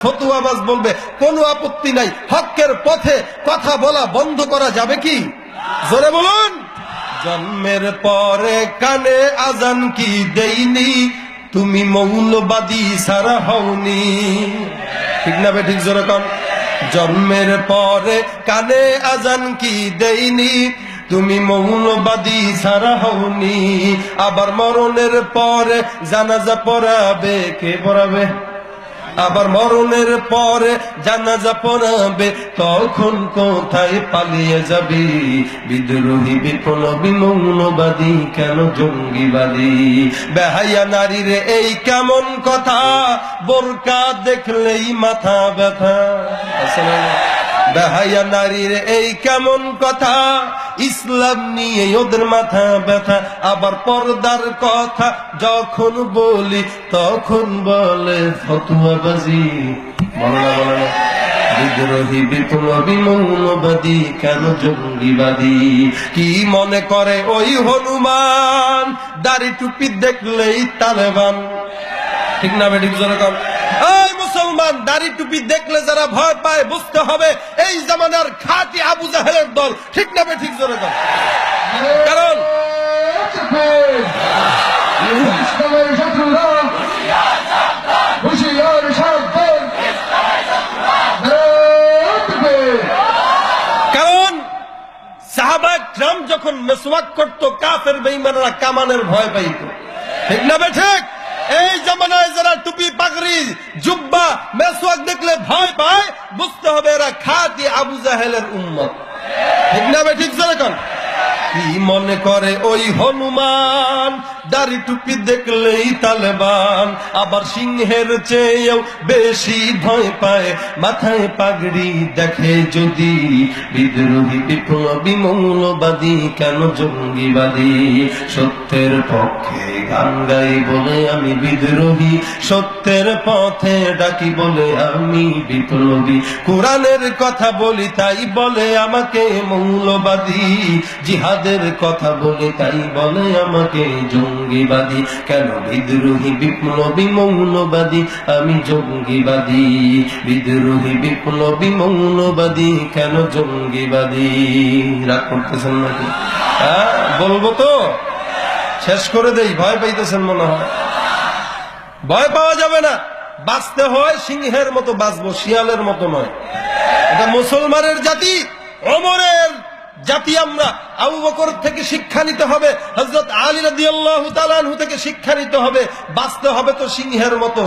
ফতুয়াবাজ বলবে কোনো আপত্তি নাই, হকের পথে কথা বলা বন্ধ করা যাবে কি? জোরে বলুন। জন্মের পরে কানে আজান কি দেইনি, তুমি মৌলবাদী সারা হওনি। ঠিক না বেঠিক? জোরে কন। জন্মের পরে কানে আজান কি দেইনি, তুমি মৌলবাদী সারা হওনি। আবার মরণের পরে জানাজা পড়াবে কে? পড়াবে। আবার মরণের পরে জানাজা পড়াবে, তখন কোথায় পালিয়ে যাবি? বিদ্রোহী বিপ্লবী মৌলবাদী কেন জঙ্গিবাদী? বেহাইয়া নারীর এই কেমন কথা, বোরকা দেখলেই মাথা ব্যথা। বেহাইয়া নারীর এই কেমন কথা, ইসলাম নিয়ে ওদের মাথা ব্যথা। আবার পর্দার কথা যখন বলি, তখন বলে ফতুয়াবাজি। বলে না, বলে না। বিদ্রোহী বিপ্লবী মৌলবাদী কেন জঙ্গিবাদী? কি মনে করে ওই হনুমান, দাড়ি টুপি দেখলেই তালেবান? ঠিক না বেঠিক? জোরে কর। এই মুসলমান, দাড়ি টুপি দেখলে যারা ভয় পায়, বুঝতে হবে এই জামানার খাঁটি আবু জাহেলের দল। ঠিক না বেঠিক? জোরে কর। কারণ সাহাবায়ে কিরাম যখন মেসওয়াক করত, কাফের বেঈমানরা কামানের ভয় পাইত। ঠিক না বেঠিক? এই জামানায় যারা টুপি পাগড়ি জুব্বা মেসওয়াক দেখলে ভয় পায়, বুঝতে হবে এরা খাঁটি আবু জাহেলের উম্মত। ঠিক না বেঠিক? জোরে কর। কি মনে করে ওই হনুমান, দাড়ি টুপি দেখলেই তালেবান। আবার সিংহের চেয়েও বেশি ভয় পায় মাথায় পাগড়ি দেখে যদি। বিদ্রোহী বিপ্লবী মৌলবাদী কেন জঙ্গিবাদী? সত্যের পক্ষে গান গাই বলে আমি বিদ্রোহী, সত্যের পথে ডাকি বলে আমি বিপ্লবী। কোরআনের কথা বলি তাই বলে আমাকে মৌলবাদী, জিহাদের কথা বলে তাই বলে আমাকে জঙ্গিবাদী। কেন বিদ্রোহী বিপ্লবী মৌলবাদী আমি জঙ্গিবাদী? বিদ্রোহী বিপ্লবী মৌলবাদী কেন জঙ্গিবাদী? রাগ করতেছেন নাকি? হ্যাঁ, বলবো তো, শেষ করে দেই। ভয় পাইতেছেন মনে হয়। ভয় পাওয়া যাবে না। বাঁচতে হয় সিংহের মতো বাঁচবো, শিয়ালের মতো নয়। এটা মুসলমানের জাতি, ওমরের জাতি। আমরা আবু বকর থেকে শিক্ষা নিতে হবে, হযরত আলী রাদিয়াল্লাহু তাআলা আনহু থেকে শিক্ষা নিতে হবে। বাঁচতে হবে তো সিংহের মতো।